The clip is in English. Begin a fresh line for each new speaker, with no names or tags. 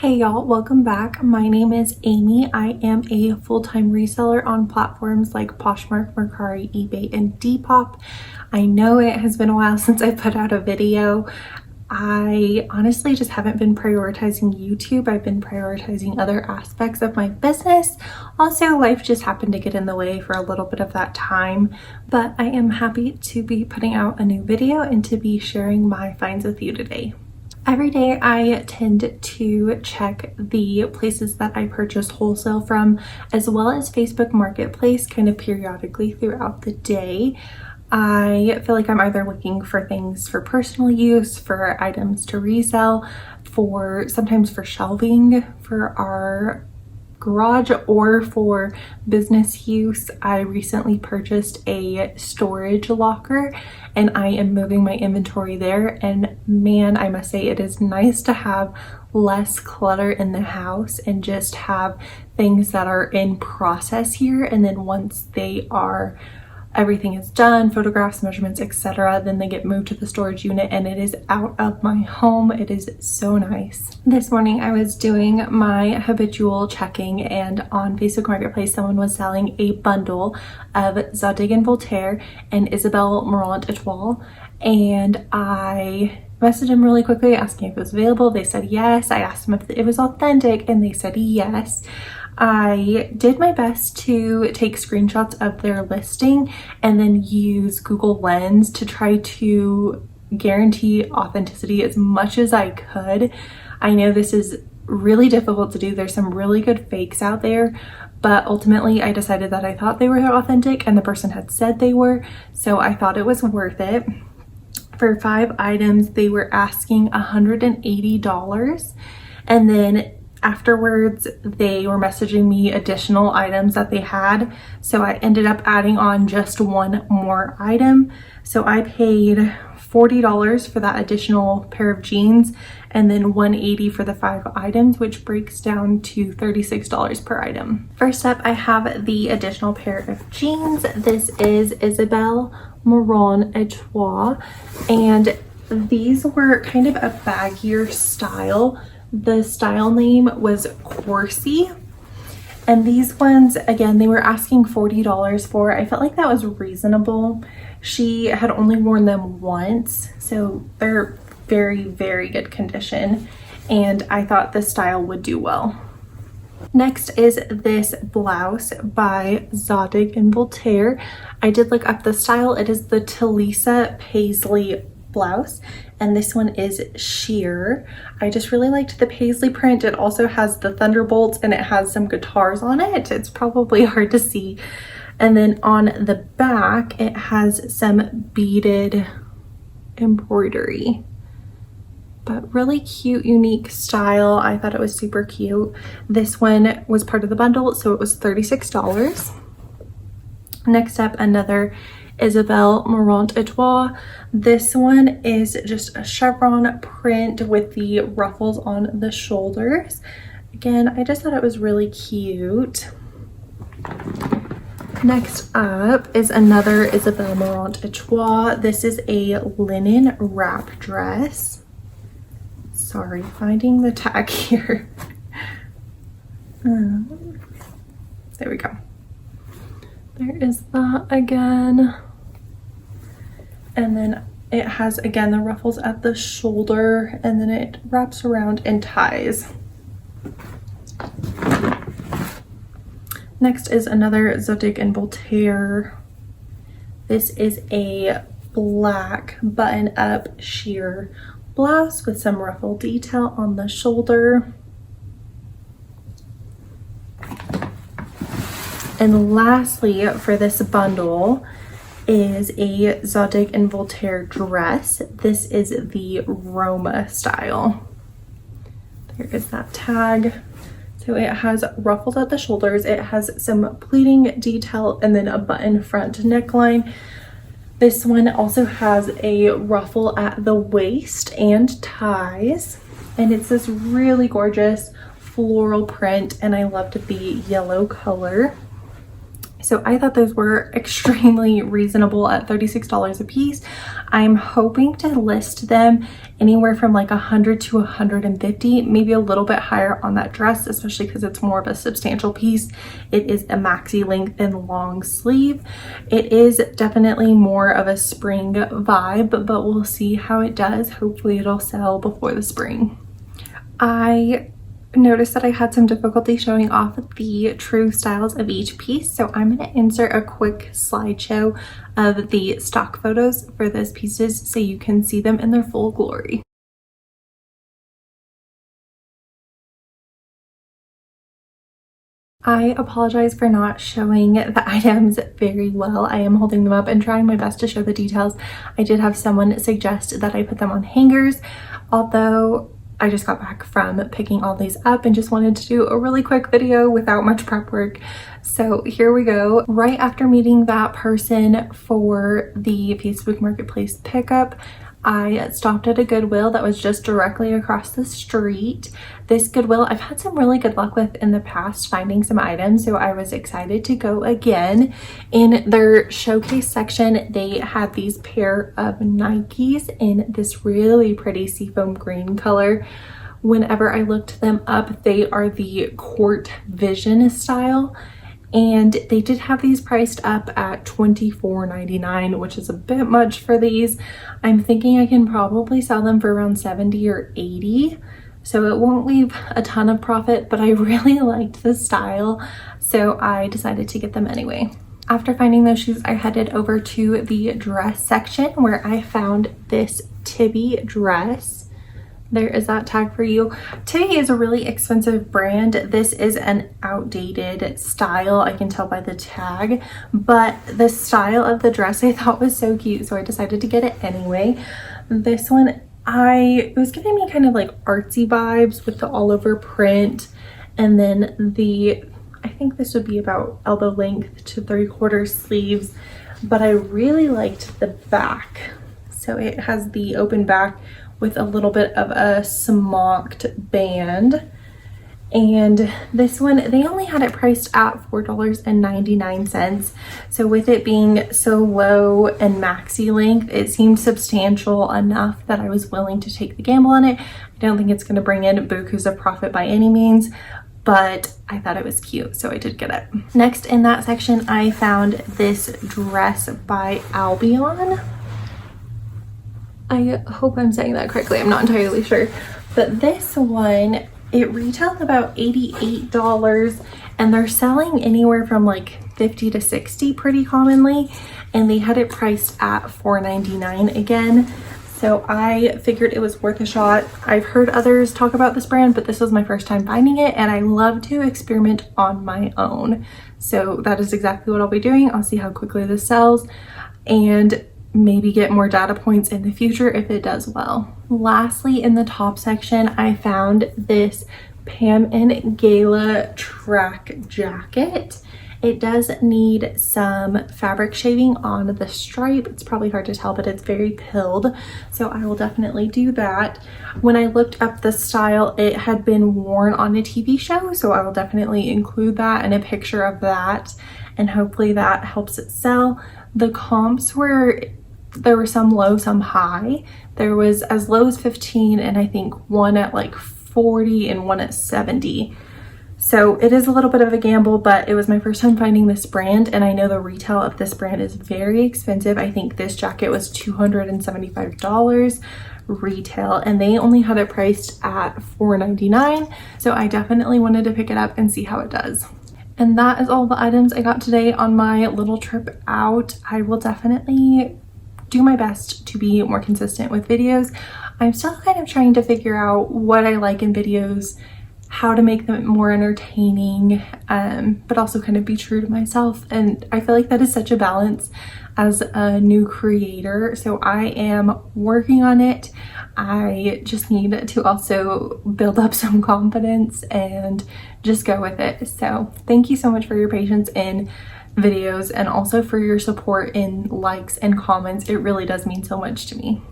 Hey y'all, welcome back. My name is Amy. I am a full-time reseller on platforms like Poshmark, Mercari, eBay, and Depop. I know it has been a while since I put out a video. I honestly just haven't been prioritizing YouTube. I've been prioritizing other aspects of my business. Also, life just happened to get in the way for a little bit of that time, but I am happy to be putting out a new video and to be sharing my finds with you today. Every day I tend to check the places that I purchase wholesale from, as well as Facebook Marketplace kind of periodically throughout the day. I feel like I'm either looking for things for personal use, for items to resell, sometimes for shelving for our garage, or for business use. I recently purchased a storage locker and I am moving my inventory there, and man, I must say it is nice to have less clutter in the house and just have things that are in process here, and then once everything is done, photographs, measurements, etc., then they get moved to the storage unit and it is out of my home. It is so nice. This morning I was doing my habitual checking, and on Facebook Marketplace someone was selling a bundle of Zadig and Voltaire and Isabelle Marant Etoile, and I messaged them really quickly asking if it was available. They said yes. I asked them if it was authentic and they said yes. I did my best to take screenshots of their listing and then use Google Lens to try to guarantee authenticity as much as I could. I know this is really difficult to do. There's some really good fakes out there, but ultimately I decided that I thought they were authentic and the person had said they were, so I thought it was worth it. For 5 items, they were asking $180, and then afterwards they were messaging me additional items that they had, so I ended up adding on just one more item. So I paid $40 for that additional pair of jeans and then $180 for the 5 items, which breaks down to $36 per item. First up, I have the additional pair of jeans. This is Isabelle Marant Etoile, and these were kind of a baggier style. The style name was Corsi, and these ones, again, they were asking $40 for. I felt like that was reasonable. She had only worn them once, so they're very, very good condition, and I thought the style would do well. Next is this blouse by Zadig and Voltaire. I did look up the style. It is the Talisa Paisley blouse, and this one is sheer. I just really liked the paisley print. It also has the thunderbolts and it has some guitars on it. It's probably hard to see. And then on the back it has some beaded embroidery, but really cute, unique style. I thought it was super cute. This one was part of the bundle, so it was $36. Next up, another Isabelle Marant Etoile. This one is just a chevron print with the ruffles on the shoulders. Again, I just thought it was really cute. Next up is another Isabelle Marant Etoile. This is a linen wrap dress. Sorry, finding the tag here. There we go. There is that again. And then it has, again, the ruffles at the shoulder, and then it wraps around and ties. Next is another Zadig and Voltaire. This is a black button-up sheer blouse with some ruffle detail on the shoulder. And lastly, for this bundle, is a Zadig and Voltaire dress. This is the Roma style. There is that tag. So it has ruffles at the shoulders, it has some pleating detail, and then a button front neckline. This one also has a ruffle at the waist and ties, and it's this really gorgeous floral print, and I loved the yellow color. So I thought those were extremely reasonable at $36 a piece. I'm hoping to list them anywhere from like 100 to 150, maybe a little bit higher on that dress, especially because it's more of a substantial piece. It is a maxi length and long sleeve. It is definitely more of a spring vibe, but we'll see how it does. Hopefully it'll sell before the spring. I noticed that I had some difficulty showing off the true styles of each piece, so I'm going to insert a quick slideshow of the stock photos for those pieces so you can see them in their full glory. I apologize for not showing the items very well. I am holding them up and trying my best to show the details. I did have someone suggest that I put them on hangers, although I just got back from picking all these up and just wanted to do a really quick video without much prep work. So here we go. Right after meeting that person for the Facebook Marketplace pickup, I stopped at a Goodwill that was just directly across the street. This Goodwill I've had some really good luck with in the past finding some items, so I was excited to go again. In their showcase section, they had these pair of Nikes in this really pretty seafoam green color. Whenever I looked them up, they are the Court Vision style. And they did have these priced up at $24.99, which is a bit much for these. I'm thinking I can probably sell them for around $70 or $80. So it won't leave a ton of profit, but I really liked the style, so I decided to get them anyway. After finding those shoes, I headed over to the dress section where I found this Tibby dress. There is that tag for you. Tibby is a really expensive brand. This is an outdated style, I can tell by the tag, but the style of the dress I thought was so cute, so I decided to get it anyway. This one, it was giving me kind of like artsy vibes with the all over print, and then I think this would be about elbow length to 3/4 sleeves, but I really liked the back. So it has the open back with a little bit of a smocked band. And this one, they only had it priced at $4.99. So with it being so low and maxi length, it seemed substantial enough that I was willing to take the gamble on it. I don't think it's going to bring in bukus of profit by any means, but I thought it was cute, so I did get it. Next in that section, I found this dress by Albion. I hope I'm saying that correctly. I'm not entirely sure. But this one, it retailed about $88 and they're selling anywhere from like $50 to $60 pretty commonly. And they had it priced at $4.99 again. So I figured it was worth a shot. I've heard others talk about this brand, but this was my first time finding it and I love to experiment on my own. So that is exactly what I'll be doing. I'll see how quickly this sells and maybe get more data points in the future if it does well. Lastly, in the top section, I found this Pam and Gala track jacket. It does need some fabric shaving on the stripe. It's probably hard to tell, but it's very pilled, so I will definitely do that. When I looked up the style, it had been worn on a TV show, so I will definitely include that and a picture of that, and hopefully that helps it sell. The comps there were some low, some high. There was as low as 15 and I think one at like 40 and one at 70. So it is a little bit of a gamble, but it was my first time finding this brand and I know the retail of this brand is very expensive. I think this jacket was $275 retail and they only had it priced at $4.99. So I definitely wanted to pick it up and see how it does. And that is all the items I got today on my little trip out. I will definitely do my best to be more consistent with videos. I'm still kind of trying to figure out what I like in videos, how to make them more entertaining, but also kind of be true to myself. And I feel like that is such a balance as a new creator. So I am working on it. I just need to also build up some confidence and just go with it. So thank you so much for your patience in videos and also for your support in likes and comments. It really does mean so much to me.